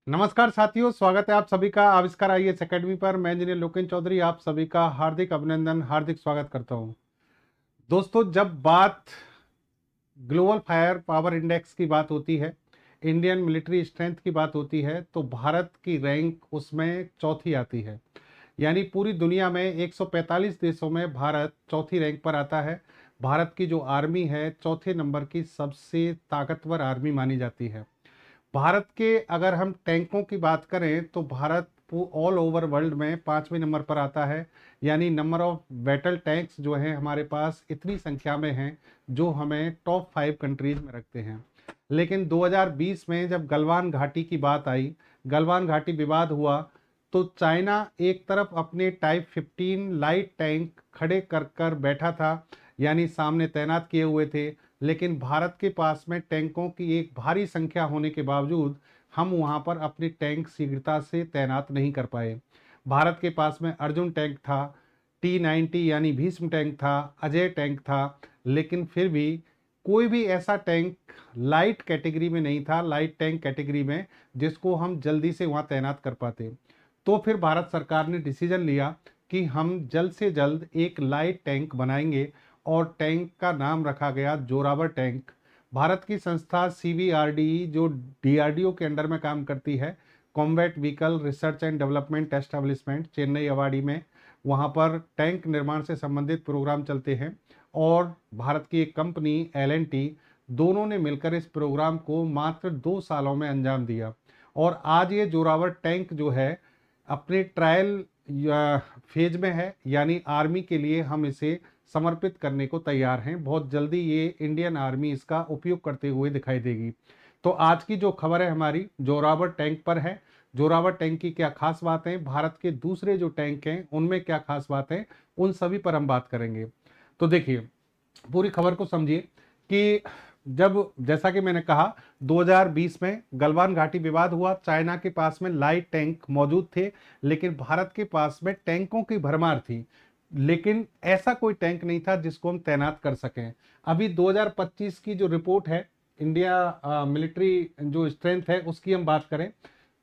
नमस्कार साथियों, स्वागत है आप सभी का आविष्कार आईएएस एकेडमी पर। मैं इंजीनियर लोकेन चौधरी आप सभी का हार्दिक अभिनंदन, हार्दिक स्वागत करता हूं। दोस्तों, जब बात ग्लोबल फायर पावर इंडेक्स की बात होती है, इंडियन मिलिट्री स्ट्रेंथ की बात होती है, तो भारत की रैंक उसमें चौथी आती है। यानी पूरी दुनिया में 145 देशों में भारत चौथी रैंक पर आता है। भारत की जो आर्मी है, चौथे नंबर की सबसे ताकतवर आर्मी मानी जाती है। भारत के अगर हम टैंकों की बात करें तो भारत ऑल ओवर वर्ल्ड में 5वें नंबर पर आता है। यानी नंबर ऑफ बैटल टैंक्स जो है हमारे पास इतनी संख्या में हैं, जो हमें टॉप 5 कंट्रीज में रखते हैं। लेकिन 2020 में जब गलवान घाटी की बात आई, गलवान घाटी विवाद हुआ, तो चाइना एक तरफ अपने टाइप 15 लाइट टैंक खड़े कर कर बैठा था, यानी सामने तैनात किए हुए थे। लेकिन भारत के पास में टैंकों की एक भारी संख्या होने के बावजूद हम वहां पर अपने टैंक शीघ्रता से तैनात नहीं कर पाए। भारत के पास में अर्जुन टैंक था, T90 यानी भीष्म टैंक था, अजय टैंक था, लेकिन फिर भी कोई भी ऐसा टैंक लाइट कैटेगरी में नहीं था, लाइट टैंक कैटेगरी में, जिसको हम जल्दी से वहां तैनात कर पाते। तो फिर भारत सरकार ने डिसीजन लिया कि हम जल्द से जल्द एक लाइट टैंक बनाएंगे, और टैंक का नाम रखा गया जोरावर टैंक। भारत की संस्था CVRDE, जो DRDO के अंडर में काम करती है, combat vehicle research and development establishment, Chennai Avadi में, वहाँ पर टैंक निर्माण से संबंधित प्रोग्राम चलते हैं। और भारत की एक कंपनी L&T, दोनों ने मिलकर इस प्रोग्राम को मात्र 2 सालों में अंजाम दिया। और आज ये जोरावर टैंक जो है अपने ट्रायल फेज में है, यानी आर्मी के लिए हम इसे समर्पित करने को तैयार हैं। बहुत जल्दी ये इंडियन आर्मी इसका उपयोग करते हुए दिखाई देगी। तो आज की जो खबर है हमारी जोरावर टैंक पर है। जोरावर टैंक की क्या खास बात है, भारत के दूसरे जो टैंक हैं उनमें क्या खास बात है, उन सभी पर हम बात करेंगे। तो देखिए, पूरी खबर को समझिए कि जब, जैसा कि मैंने कहा, 2020 में गलवान घाटी विवाद हुआ। चाइना के पास में लाइट टैंक मौजूद थे, लेकिन भारत के पास में टैंकों की भरमार थी, लेकिन ऐसा कोई टैंक नहीं था जिसको हम तैनात कर सकें। अभी 2025 की जो रिपोर्ट है, इंडिया मिलिट्री जो स्ट्रेंथ है उसकी हम बात करें,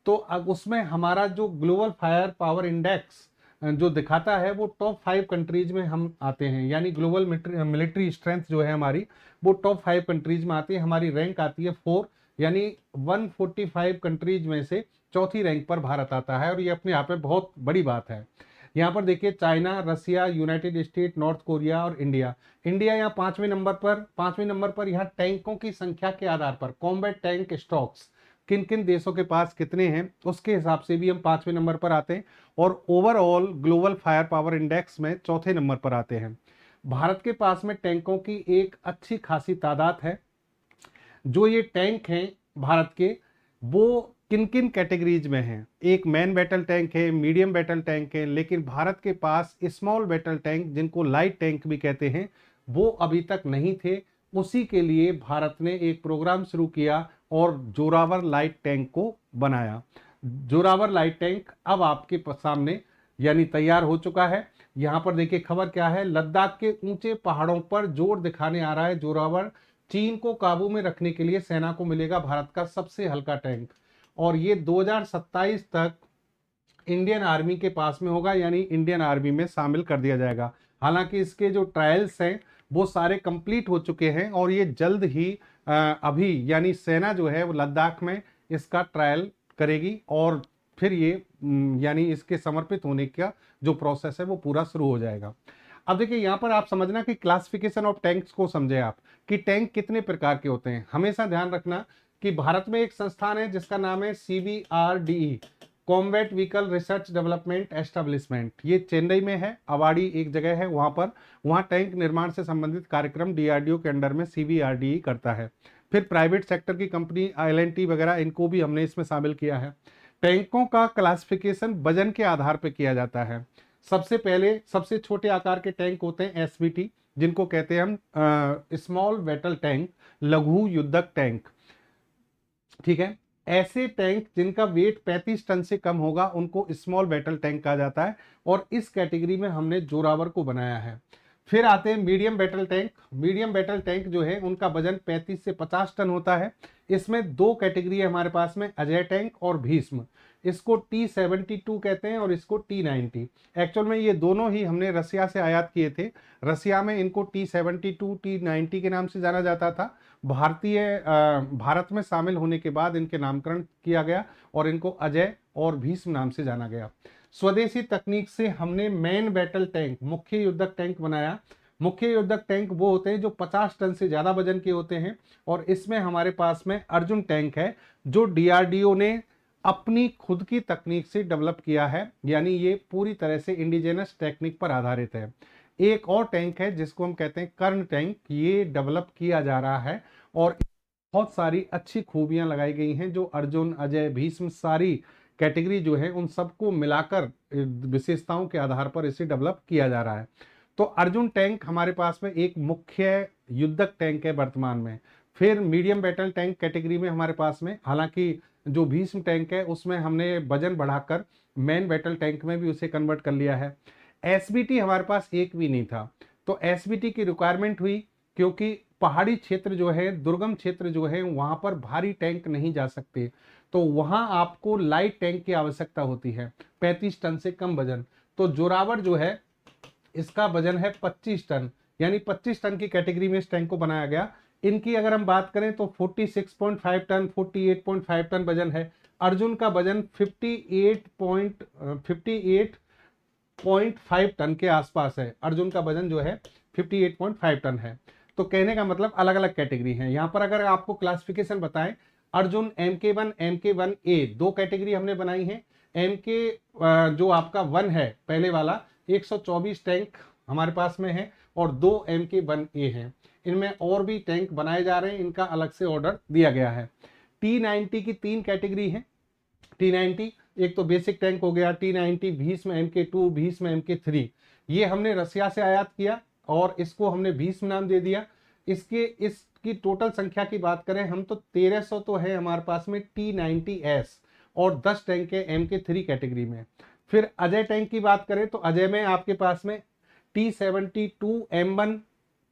तो अब उसमें हमारा जो ग्लोबल फायर पावर इंडेक्स जो दिखाता है, वो टॉप 5 कंट्रीज में हम आते हैं। यानी ग्लोबल मिलिट्री स्ट्रेंथ जो है हमारी, वो टॉप 5 कंट्रीज में आती है। हमारी रैंक आती है 4, यानी 145 कंट्रीज में से चौथी रैंक पर भारत आता है, और ये अपने आप में बहुत बड़ी बात है। यहाँ पर देखिए, चाइना, रसिया, यूनाइटेड स्टेट, नॉर्थ कोरिया और इंडिया। इंडिया यहाँ 5वें नंबर पर यहाँ टैंकों की संख्या के आधार पर, कॉम्बैट टैंक स्टॉक्स किन किन देशों के पास कितने हैं, उसके हिसाब से भी हम 5वें नंबर पर आते हैं, और overall global fire power index में चौथे नंबर पर आते हैं। भारत के पास में टैंकों की एक अच्छी खासी तादाद है। जो ये टैंक हैं भारत के, वो किन किन कैटेगरीज में हैं, एक मैन बैटल टैंक है, मीडियम बैटल टैंक है, लेकिन भारत के पास स्मॉल बैटल टैंक, जिनको लाइट टैंक भी कहते हैं, वो अभी तक नहीं थे। उसी के लिए भारत ने एक प्रोग्राम शुरू किया और जोरावर लाइट टैंक को बनाया। जोरावर लाइट टैंक अब आपके सामने यानी तैयार हो चुका है। यहां पर देखिए खबर क्या है, लद्दाख के ऊंचे पहाड़ों पर जोर दिखाने आ रहा है जोरावर। चीन को काबू में रखने के लिए सेना को मिलेगा भारत का सबसे हल्का टैंक, और ये 2027 तक इंडियन आर्मी के पास में होगा, यानी इंडियन आर्मी में शामिल कर दिया जाएगा। हालांकि इसके जो ट्रायल्स हैं वो सारे कंप्लीट हो चुके हैं, और ये जल्द ही अभी यानी सेना जो है वो लद्दाख में इसका ट्रायल करेगी, और फिर ये यानी इसके समर्पित होने का जो प्रोसेस है वो पूरा शुरू हो जाएगा। अब देखिए, यहाँ पर आप समझना कि क्लासिफिकेशन ऑफ टैंक्स को समझे आप, कि टैंक कितने प्रकार के होते हैं। हमेशा ध्यान रखना कि भारत में एक संस्थान है जिसका नाम है CVRDE, combat vehicle research development establishment. ये चेन्नई में है, अवाड़ी एक जगह है वहां पर। वहां टैंक निर्माण से संबंधित कार्यक्रम DRDO के अंडर में CVRDE करता है। फिर प्राइवेट सेक्टर की कंपनी L&T वगैरह, इनको भी हमने इसमें शामिल किया है। टैंकों का क्लासिफिकेशन वजन के आधार पर किया जाता है। सबसे पहले सबसे छोटे आकार के टैंक होते हैं SVT, जिनको कहते हैं हम स्मॉल बैटल टैंक, लघु युद्धक टैंक। ठीक है, ऐसे टैंक जिनका वेट 35 टन से कम होगा उनको स्मॉल बैटल टैंक कहा जाता है, और इस कैटेगरी में हमने जोरावर को बनाया है। फिर आते हैं medium battle tank. Medium battle tank जो है उनका वजन 35 से 50 टन होता है। इसमें दो कैटेगरी है हमारे पास में, अजय टैंक और भीष्म। इसको T-72 कहते हैं और इसको T-90। एक्चुअल में ये दोनों ही हमने रसिया से आयात किए थे। रसिया में इनको T-72 T-90 के नाम से जाना जाता था। भारत में शामिल होने के बाद इनके नामकरण किया गया और इनको अजय और भीष्म नाम से जाना गया। स्वदेशी तकनीक से हमने मेन बैटल टैंक, मुख्य युद्धक टैंक बनाया। मुख्य युद्धक टैंक वो होते हैं जो 50 टन से ज्यादा वजन के होते हैं और इसमें हमारे पास में अर्जुन टैंक है जो DRDO ने अपनी खुद की तकनीक से डेवलप किया है, यानी ये पूरी तरह से इंडिजिनस टेक्निक पर आधारित है। एक और टैंक है जिसको हम कहते हैं कर्ण टैंक, ये डेवलप किया जा रहा है और बहुत सारी अच्छी खूबियां लगाई गई हैं जो अर्जुन, अजय, भीष्म सारी कैटेगरी जो है उन सबको मिलाकर विशेषताओं के आधार पर इसे डेवलप किया जा रहा है। तो अर्जुन टैंक हमारे पास में एक मुख्य युद्धक टैंक है वर्तमान में। फिर मीडियम बैटल टैंक कैटेगरी में हमारे पास में, हालांकि जो भीष्म टैंक है उसमें हमने वजन बढ़ाकर मेन बैटल टैंक में भी उसे कन्वर्ट कर लिया है। SBT हमारे पास एक भी नहीं था, तो SBT की रिक्वायरमेंट हुई क्योंकि पहाड़ी क्षेत्र जो है, दुर्गम क्षेत्र जो है, वहां पर भारी टैंक नहीं जा सकते, तो वहां आपको लाइट टैंक की आवश्यकता होती है, 35 टन से कम वजन। तो जोरावर जो है इसका वजन है 25 टन, यानी 25 टन की कैटेगरी में इस टैंक को बनाया गया। इनकी अगर हम बात करें तो 46.5 टन, 48.5 टन वजन है। अर्जुन का वजन 58.5 टन के आसपास है। अर्जुन का वजन जो है 58.5 टन है। तो कहने का मतलब अलग अलग कैटेगरी है। यहां पर अगर आपको क्लासिफिकेशन बताएं, अर्जुन MK1, MK1A दो कैटेगरी हमने बनाई है। MK जो आपका 1 है पहले वाला, 124 टैंक हमारे पास में है और दो MK1A हैं। इनमें और भी टैंक बनाए जा रहे हैं, इनका अलग से ऑर्डर दिया गया है। T-90 की 3 कैटेगरी है। T-90 एक तो बेसिक टैंक हो गया, T-90 Bhishma MK2, Bhishma MK3, ये हमने रसिया से आयात किया और इसको हमने भीष्म नाम दे दिया। इसकी टोटल संख्या की बात करें हम तो 1300 तो है हमारे पास में T-90S और 10 टैंक है MK3 कैटेगरी में। फिर अजय टैंक की बात करें तो अजय में आपके पास में T-72 M1,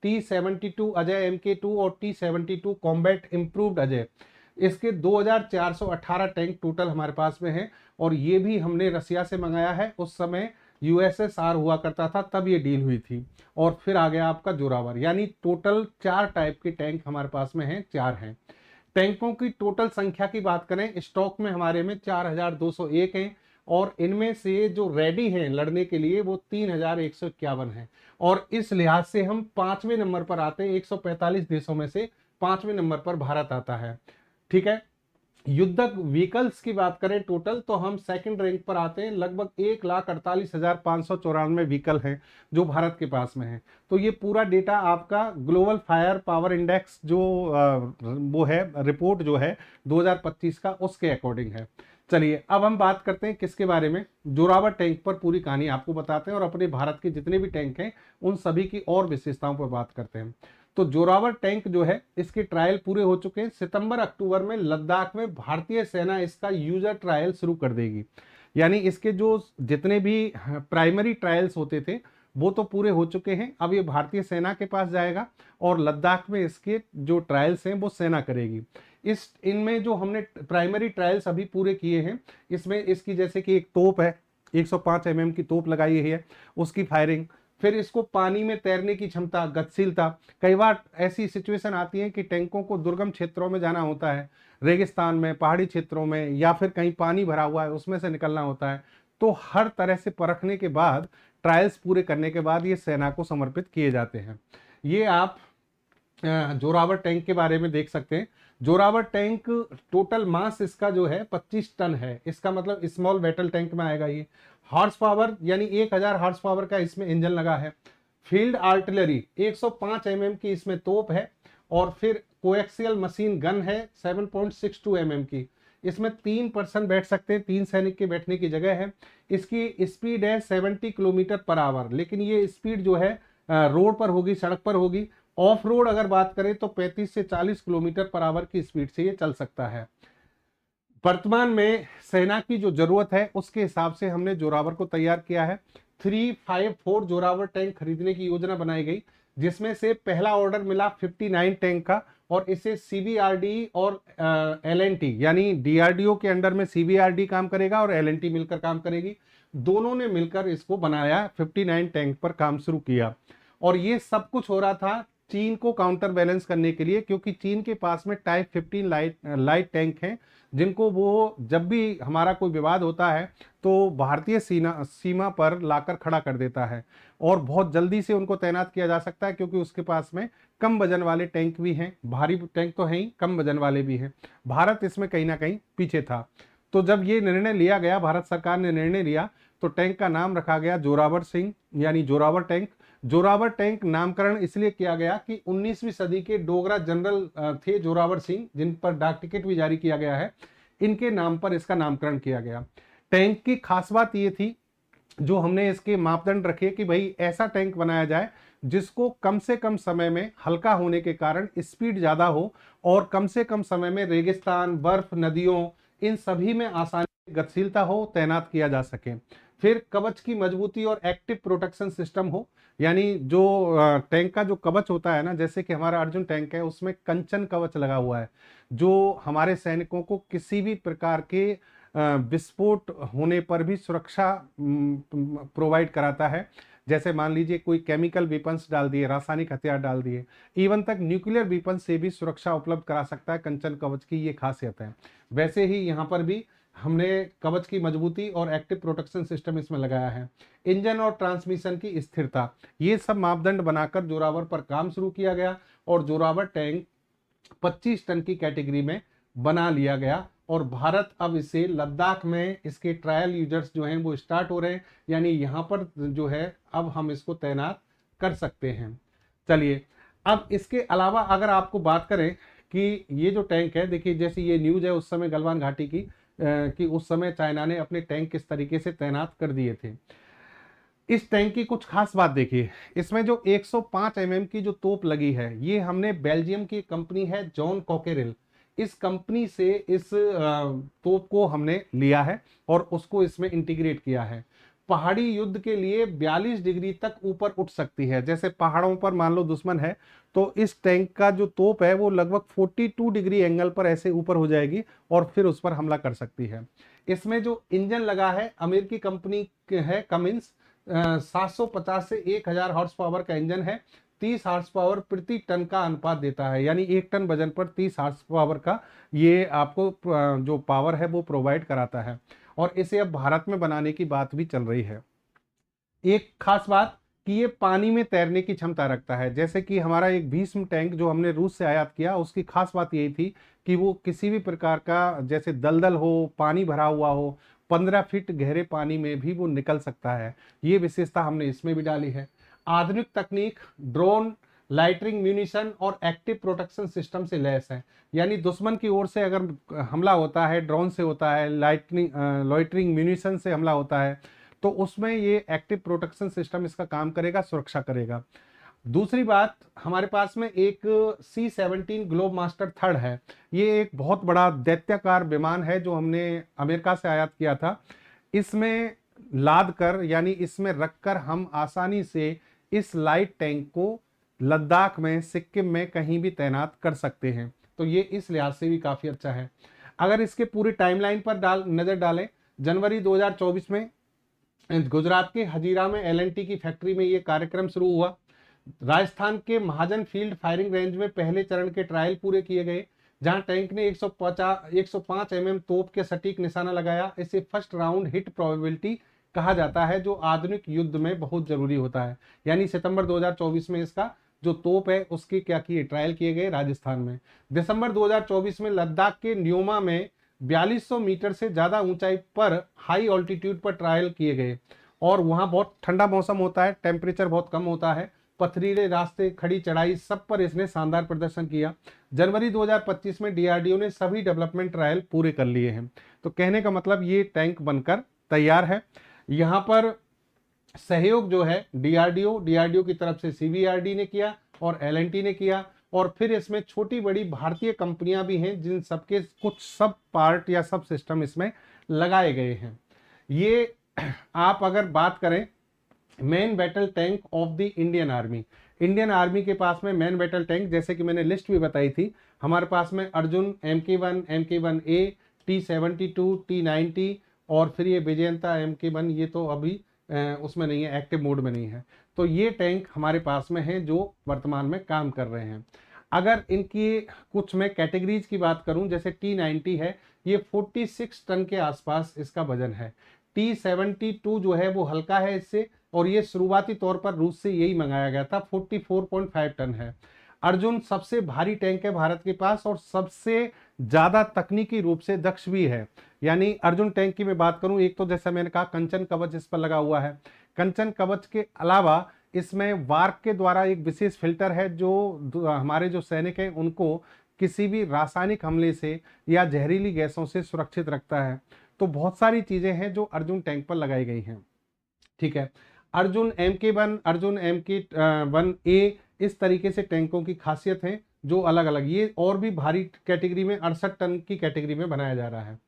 T-72 Ajay MK2 और T-72 कॉम्बैट इम्प्रूव्ड अजय, इसके 2418 टैंक टोटल हमारे पास में है और ये भी हमने रसिया से मंगाया है। उस समय USSR हुआ करता था, तब ये डील हुई थी। और फिर आ गया आपका जोरावर, यानी टोटल 4 टाइप के टैंक हमारे पास में हैं, 4 हैं। टैंकों की टोटल संख्या की बात करें, स्टॉक में हमारे में 4201 हैं और इनमें से जो रेडी हैं लड़ने के लिए वो 3151 हैं। और इस लिहाज से हम 5वें नंबर पर आते हैं, 145 देशों में से 5वें नंबर पर भारत आता है। ठीक है। युद्धक व्हीकल्स की बात करें टोटल तो हम सेकंड रैंक पर आते हैं, लगभग 1,48,594 व्हीकल हैं जो भारत के पास में है। तो ये पूरा डेटा आपका ग्लोबल फायर पावर इंडेक्स जो वो है रिपोर्ट जो है 2025 का, उसके अकॉर्डिंग है। चलिए अब हम बात करते हैं किसके बारे में, जोरावर टैंक पर पूरी कहानी आपको बताते हैं और अपने भारत के जितने भी टैंक हैं उन सभी की और विशेषताओं पर बात करते हैं। तो जोरावर टैंक जो है इसके ट्रायल पूरे हो चुके हैं। सितंबर अक्टूबर में लद्दाख में भारतीय सेना इसका यूजर ट्रायल शुरू कर देगी, यानी इसके जो जितने भी प्राइमरी ट्रायल्स होते थे वो तो पूरे हो चुके हैं। अब ये भारतीय सेना के पास जाएगा और लद्दाख में इसके जो ट्रायल्स हैं वो सेना करेगी। इनमें जो हमने प्राइमरी ट्रायल्स अभी पूरे किए हैं, इसमें इसकी जैसे कि एक तोप है, 105 mm की तोप लगाई है, उसकी फायरिंग, फिर इसको पानी में तैरने की क्षमता, गतिशीलता। कई बार ऐसी सिचुएशन आती है कि टैंकों को दुर्गम क्षेत्रों में जाना होता है, रेगिस्तान में, पहाड़ी क्षेत्रों में, या फिर कहीं पानी भरा हुआ है उसमें से निकलना होता है। तो हर तरह से परखने के बाद, ट्रायल्स पूरे करने के बाद ये सेना को समर्पित किए जाते हैं। ये आप जोरावर टैंक के बारे में देख सकते हैं। जोरावर टैंक टोटल मास इसका जो है 25 टन है, इसका मतलब स्मॉल बैटल टैंक में आएगा ये। हॉर्स पावर यानी 1000 हॉर्स पावर का इसमें इंजन लगा है। फील्ड आर्टिलरी 105 mm की इसमें तोप है और फिर कोएक्सियल मशीन गन है 7.62 mm की। इसमें 3 पर्सन बैठ सकते हैं, 3 सैनिक के बैठने की जगह है। इसकी स्पीड है 70 किलोमीटर पर आवर, लेकिन ये स्पीड जो है रोड पर होगी, सड़क पर होगी। ऑफ रोड अगर बात करें तो 35 से 40 किलोमीटर पर आवर की स्पीड से ये चल सकता है। वर्तमान में सेना की जो जरूरत है उसके हिसाब से हमने जोरावर को तैयार किया है। 354 जोरावर टैंक खरीदने की योजना बनाई गई, जिसमें से पहला ऑर्डर मिला 59 टैंक का, और इसे सीबीआरडी और एलएनटी यानी डीआरडीओ के अंडर में सीबीआरडी काम करेगा और एलएनटी मिलकर काम करेगी। दोनों ने मिलकर इसको बनाया, 59 टैंक पर काम शुरू किया। और ये सब कुछ हो रहा था चीन को काउंटर बैलेंस करने के लिए, क्योंकि चीन के पास में टाइप 15 लाइट टैंक हैं, जिनको वो जब भी हमारा कोई विवाद होता है तो भारतीय सीमा पर लाकर खड़ा कर देता है, और बहुत जल्दी से उनको तैनात किया जा सकता है, क्योंकि उसके पास में कम वजन वाले टैंक भी हैं। भारी टैंक तो हैं ही, कम वजन वाले भी हैं। भारत इसमें कहीं ना कहीं पीछे था। तो जब ये निर्णय लिया गया, भारत सरकार ने निर्णय लिया, तो टैंक का नाम रखा गया जोरावर सिंह यानी जोरावर टैंक। जोरावर टैंक नामकरण इसलिए किया गया कि 19वीं सदी के डोगरा जनरल थे जोरावर सिंह, जिन पर डाक टिकट भी जारी किया गया है, इनके नाम पर इसका नामकरण किया गया। टैंक की खास बात ये थी, जो हमने इसके मापदंड रखे कि भाई ऐसा टैंक बनाया जाए जिसको कम से कम समय में, हल्का होने के कारण स्पीड ज्यादा हो, और कम से कम समय में रेगिस्तान, बर्फ, नदियों, इन सभी में आसानी, गतिशीलता हो, तैनात किया जा सके। फिर कवच की मजबूती और एक्टिव प्रोटेक्शन सिस्टम हो, यानी जो टैंक का जो कवच होता है ना, जैसे कि हमारा अर्जुन टैंक है, उसमें कंचन कवच लगा हुआ है, जो हमारे सैनिकों को किसी भी प्रकार के विस्फोट होने पर भी सुरक्षा प्रोवाइड कराता है। जैसे मान लीजिए कोई केमिकल वेपन्स डाल दिए, रासायनिक हथियार डाल दिए, इवन तक न्यूक्लियर वेपन से भी सुरक्षा उपलब्ध करा सकता है। कंचन कवच की ये खासियत है। वैसे ही यहाँ पर भी हमने कवच की मजबूती और एक्टिव प्रोटेक्शन सिस्टम इसमें लगाया है। इंजन और ट्रांसमिशन की स्थिरता, ये सब मापदंड बनाकर जोरावर पर काम शुरू किया गया, और जोरावर टैंक 25 टन की कैटेगरी में बना लिया गया। और भारत अब इसे लद्दाख में, इसके ट्रायल यूजर्स जो हैं वो स्टार्ट हो रहे हैं, यानी यहाँ पर जो है अब हम इसको तैनात कर सकते हैं। चलिए, अब इसके अलावा अगर आपको बात करें कि ये जो टैंक है, देखिए जैसे ये न्यूज है उस समय गलवान घाटी की, कि उस समय चाइना ने अपने टैंक किस तरीके से तैनात कर दिए थे। इस टैंक की कुछ खास बात देखिए, इसमें जो 105 की जो तोप लगी है, ये हमने बेल्जियम की कंपनी है जॉन कॉकेरेल, इस कंपनी से इस तोप को हमने लिया है और उसको इसमें इंटीग्रेट किया है। पहाड़ी युद्ध के लिए 42 डिग्री तक ऊपर उठ सकती है। जैसे पहाड़ों पर मान लो दुश्मन है, तो इस टैंक का जो तोप है वो लगभग 42 डिग्री एंगल पर ऐसे ऊपर हो जाएगी और फिर उस पर हमला कर सकती है। इसमें जो इंजन लगा है, अमेरिकी कंपनी है कमिंस, 750 से 1000 हॉर्स पावर का इंजन है। 30 हॉर्स पावर प्रति टन का अनुपात देता है, यानी 1 टन वजन पर 30 हॉर्स पावर का ये आपको जो पावर है वो प्रोवाइड कराता है। और इसे अब भारत में बनाने की बात भी चल रही है। एक खास बात कि ये पानी में तैरने की क्षमता रखता है। जैसे कि हमारा एक भीष्म टैंक जो हमने रूस से आयात किया, उसकी खास बात यही थी कि वो किसी भी प्रकार का, जैसे दलदल हो, पानी भरा हुआ हो, 15 फीट गहरे पानी में भी वो निकल सकता है। ये विशेषता हमने इसमें भी डाली है। आधुनिक तकनीक, ड्रोन, लाइटरिंग म्यूनिशन और एक्टिव प्रोटेक्शन सिस्टम से लैस है। यानी दुश्मन की ओर से अगर हमला होता है, ड्रोन से होता है, लाइटरिंग म्यूनिशन से हमला होता है, तो उसमें ये एक्टिव प्रोटेक्शन सिस्टम इसका काम करेगा, सुरक्षा करेगा। दूसरी बात, हमारे पास में एक C-17 ग्लोब मास्टर थर्ड है। ये एक बहुत बड़ा दैत्याकार विमान है जो हमने अमेरिका से आयात किया था। इसमें लाद कर, यानी इसमें रखकर हम आसानी से इस लाइट टैंक को लद्दाख में, सिक्किम में कहीं भी तैनात कर सकते हैं। तो ये इस लिहाज से भी काफी अच्छा है। अगर इसके पूरी टाइमलाइन पर नजर डालें, जनवरी 2024 में गुजरात के हजीरा में एलएनटी की फैक्ट्री में ये कार्यक्रम शुरू हुआ। राजस्थान के महाजन फील्ड फायरिंग रेंज में पहले चरण के ट्रायल पूरे किए गए, जहां टैंक ने 105 तोप के सटीक निशाना लगाया। इसे फर्स्ट राउंड हिट प्रोबेबिलिटी कहा जाता है, जो आधुनिक युद्ध में बहुत जरूरी होता है। यानी सितंबर 2024 में इसका जो तोप है उसके क्या किए, ट्रायल किए गए राजस्थान में। दिसंबर 2024 में लद्दाख के न्योमा में 4200 मीटर से ज्यादा ऊंचाई पर हाई ऑल्टीट्यूड पर ट्रायल किए गए, और वहां बहुत ठंडा मौसम होता है, टेम्परेचर बहुत कम होता है, पथरीले रास्ते, खड़ी चढ़ाई, सब पर इसने शानदार प्रदर्शन किया। जनवरी 2025 में डीआरडीओ ने सभी डेवलपमेंट ट्रायल पूरे कर लिए हैं। तो कहने का मतलब ये टैंक बनकर तैयार है। यहाँ पर सहयोग जो है डीआरडीओ की तरफ से सीबीआरडी ने किया और एलएनटी ने किया, और फिर इसमें छोटी बड़ी भारतीय कंपनियां भी हैं जिन सबके कुछ सब पार्ट या सब सिस्टम इसमें लगाए गए हैं। ये आप अगर बात करें main battle tank of the Indian army. Indian army के पास में मेन बैटल टैंक, जैसे कि मैंने लिस्ट भी बताई थी, हमारे पास में Arjun MK1, MK1A, T-72, T-90 और फिर ये विजयंता MK1, ये तो अभी उसमें नहीं है, एक्टिव मोड में नहीं है। तो ये टैंक हमारे पास में है जो वर्तमान में काम कर रहे हैं। अगर इनकी कुछ मैं कैटेगरीज की बात करूं, जैसे T-90 है, ये 46 टन के आसपास इसका वजन है। T-72 जो है वो हल्का है इससे, और ये शुरुआती तौर पर रूस से यही मंगाया गया था, 44.5 टन है। अर्जुन सबसे भारी टैंक है भारत के पास और सबसे ज्यादा तकनीकी रूप से दक्ष भी है। यानी अर्जुन टैंक की मैं बात करूं, एक तो जैसा मैंने कहा कंचन कवच इस पर लगा हुआ है। कंचन कवच के अलावा इसमें वार्क के द्वारा एक विशेष फिल्टर है जो हमारे जो सैनिक हैं उनको किसी भी रासायनिक हमले से या जहरीली गैसों से सुरक्षित रखता है। तो बहुत सारी चीजें हैं जो अर्जुन टैंक पर लगाई गई हैं। ठीक है, अर्जुन MK1, अर्जुन MK1A, इस तरीके से टैंकों की खासियत है जो अलग अलग, ये और भी भारी कैटेगरी में 68 टन की कैटेगरी में बनाया जा रहा है।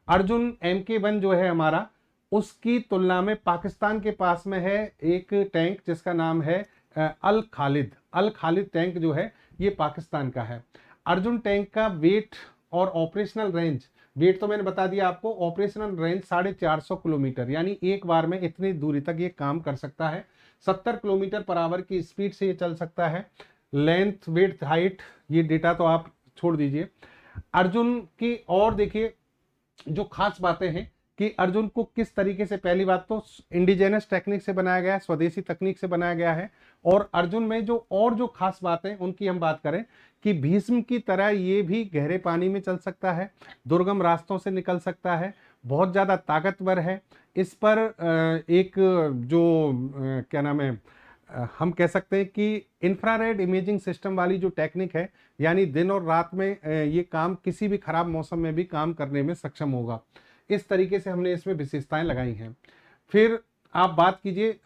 अर्जुन MK1 जो है हमारा, उसकी तुलना में पाकिस्तान के पास में है एक टैंक जिसका नाम है अल खालिद। अल खालिद टैंक जो है ये पाकिस्तान का है। अर्जुन टैंक का वेट और ऑपरेशनल रेंज, वेट तो मैंने बता दिया आपको, ऑपरेशनल रेंज 450 किलोमीटर, यानी एक बार में इतनी दूरी तक ये काम कर सकता है। 70 किलोमीटर पर आवर की स्पीड से ये चल सकता है। लेंथ, विड्थ, हाइट, ये डेटा तो आप छोड़ दीजिए। अर्जुन की और देखिए जो खास बातें हैं कि अर्जुन को किस तरीके से, पहली बात तो इंडिजेनस टेक्निक से बनाया गया है, स्वदेशी तकनीक से बनाया गया है। और अर्जुन में जो खास बातें उनकी हम बात करें कि भीष्म की तरह ये भी गहरे पानी में चल सकता है, दुर्गम रास्तों से निकल सकता है, बहुत ज्यादा ताकतवर है। इस पर एक जो क्या नाम है, हम कह सकते हैं कि इंफ्रारेड इमेजिंग सिस्टम वाली जो टेक्निक है, यानी दिन और रात में ये काम किसी भी खराब मौसम में भी काम करने में सक्षम होगा। इस तरीके से हमने इसमें विशेषताएं लगाई हैं। फिर आप बात कीजिए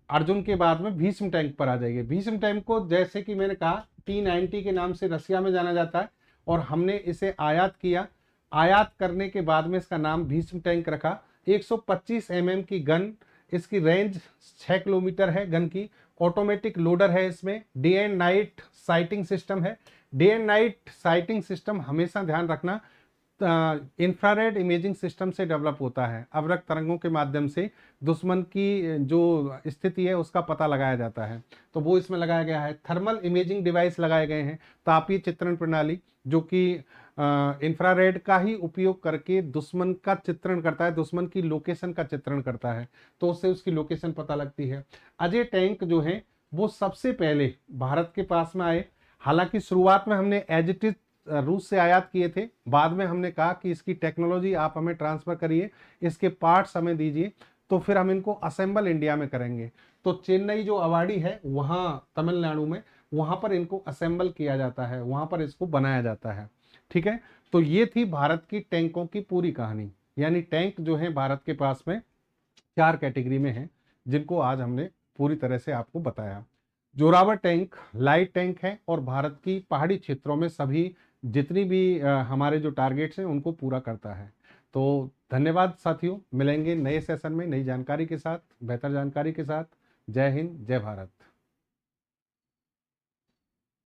अर्जुन के बाद में भीष्म टैंक पर आ जाइए। भीष्म टैंक को जैसे कि मैंने कहा T-90 के नाम से रसिया में जाना जाता है और हमने इसे आयात किया। आयात करने के बाद में इसका नाम भीष्म टैंक रखा। 125 mm की गन, इसकी रेंज 6 किलोमीटर है गन की। ऑटोमेटिक लोडर है इसमें। Day and night sighting system है। Day and night sighting system हमेशा ध्यान रखना इंफ्रारेड इमेजिंग सिस्टम से डेवलप होता है। अवरक्त तरंगों के माध्यम से दुश्मन की जो स्थिति है उसका पता लगाया जाता है, तो वो इसमें लगाया गया है। थर्मल इमेजिंग डिवाइस लगाए गए हैं, तापीय चित्रण प्रणाली जो कि इंफ्रारेड का ही उपयोग करके दुश्मन का चित्रण करता है, दुश्मन की लोकेशन का चित्रण करता है, तो उससे उसकी लोकेशन पता लगती है। अजय टैंक जो है वो सबसे पहले भारत के पास में आए। हालांकि शुरुआत में हमने एज इट इज रूस से आयात किए थे, बाद में हमने कहा कि इसकी टेक्नोलॉजी आप हमें ट्रांसफर करिए, इसके पार्ट्स हमें दीजिए, तो फिर हम इनको असेंबल इंडिया में करेंगे। तो चेन्नई जो अवाड़ी है वहां तमिलनाडु में, वहां पर इनको असेंबल किया जाता है, वहां पर इसको बनाया जाता है। ठीक है, तो ये थी भारत की टैंकों की पूरी कहानी। यानी टैंक जो है भारत के पास में 4 कैटेगरी में है, जिनको आज हमने पूरी तरह से आपको बताया। जोरावर टैंक लाइट टैंक है और भारत की पहाड़ी क्षेत्रों में सभी जितनी भी हमारे जो टारगेट्स हैं उनको पूरा करता है। तो धन्यवाद साथियों, मिलेंगे नए सेशन में नई जानकारी के साथ, बेहतर जानकारी के साथ। जय हिंद, जय भारत।